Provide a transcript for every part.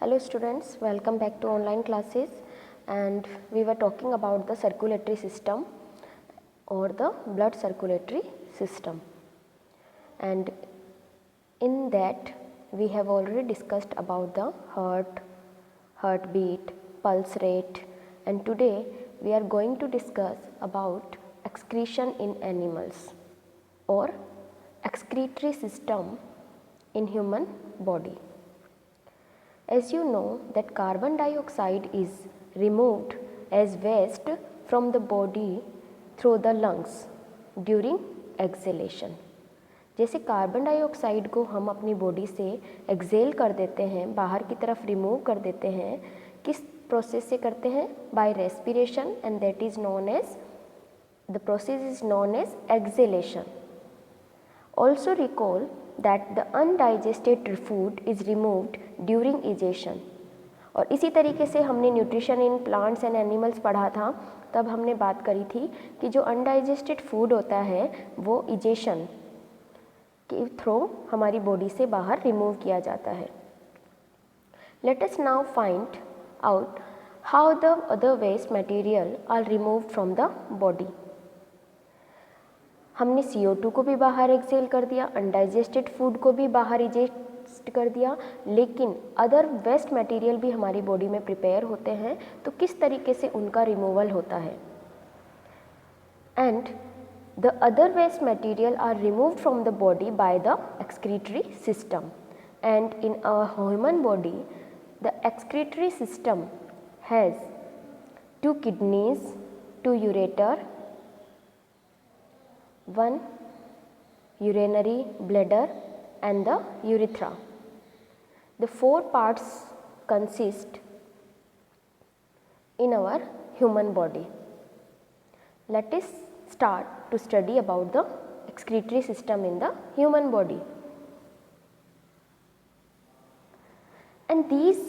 Hello students, welcome back to online classes, and we were talking about the circulatory system or the blood circulatory system, and in that we have already discussed about the heartbeat, pulse rate, and today we are going to discuss about excretion in animals or excretory system in human body. As you know that carbon dioxide is removed as waste from the body through the lungs during exhalation. जैसे carbon dioxide को हम अपनी body से Excel कर देते हैं, बाहर की तरफ रिमूव कर देते हैं, किस प्रोसेस से करते हैं? By respiration, and that is known as the process is known as acceleration. Also recall that the undigested food is removed during egestion. और इसी तरीके से हमने nutrition in plants and animals पढ़ा था, तब हमने बात करी थी कि जो अनडाइजेस्टेड फूड होता है वो इजेशन के थ्रू हमारी बॉडी से बाहर रिमूव किया जाता है. Let us now find out how the other waste material are removed from the body. हमने CO2 को भी बाहर एक्सेल कर दिया, अनडाइजेस्टेड फूड को भी बाहर इजेस्ट कर दिया, लेकिन अदर वेस्ट मटेरियल भी हमारी बॉडी में प्रिपेयर होते हैं, तो किस तरीके से उनका रिमूवल होता है? And the other waste material are removed from the body by the excretory system. And in a human body the excretory system has 2 kidneys, 2 ureter, 1 urinary bladder and the urethra. The 4 parts consist in our human body. Let us start to study about the excretory system in the human body. And these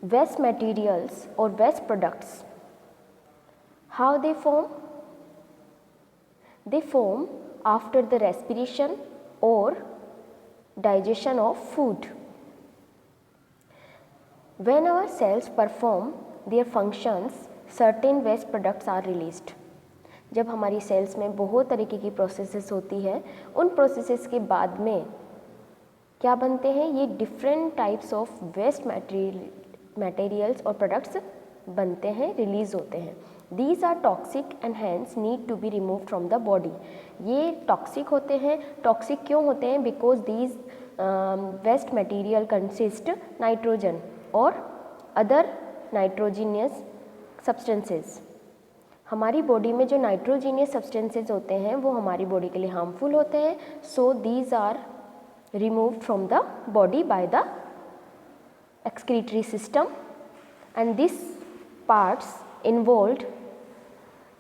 waste materials or waste products, how they form? They form after the respiration or digestion of food. When our cells perform their functions, certain waste products are released. जब हमारी sales में बहुत तरीके की processes होती है, उन processes के बाद में क्या बनते हैं? ये different types of waste materials और प्रोडक्ट्स बनते हैं, रिलीज होते हैं. These are toxic and hence need to be removed from the body. ये टॉक्सिक होते हैं. टॉक्सिक क्यों होते हैं? Because these waste material consist nitrogen और other nitrogenous substances. हमारी बॉडी में जो नाइट्रोजीनियस सब्सटेंसेज होते हैं वो हमारी बॉडी के लिए हार्मफुल होते हैं. So these are removed from the body by the excretory system, and these parts involved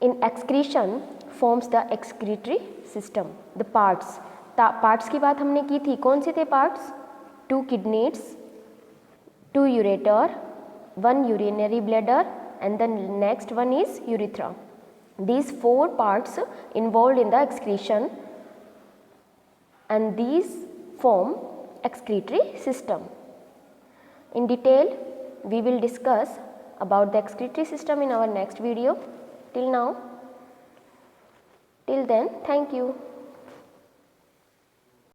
in excretion forms the excretory system. The parts की बात हमने की थी. कौन से थे parts? 2 kidneys, 2 ureter, 1 urinary bladder and the next one is urethra. These 4 parts involved in the excretion, and these form excretory system. In detail we will discuss about the excretory system in our next video. Till then, thank you.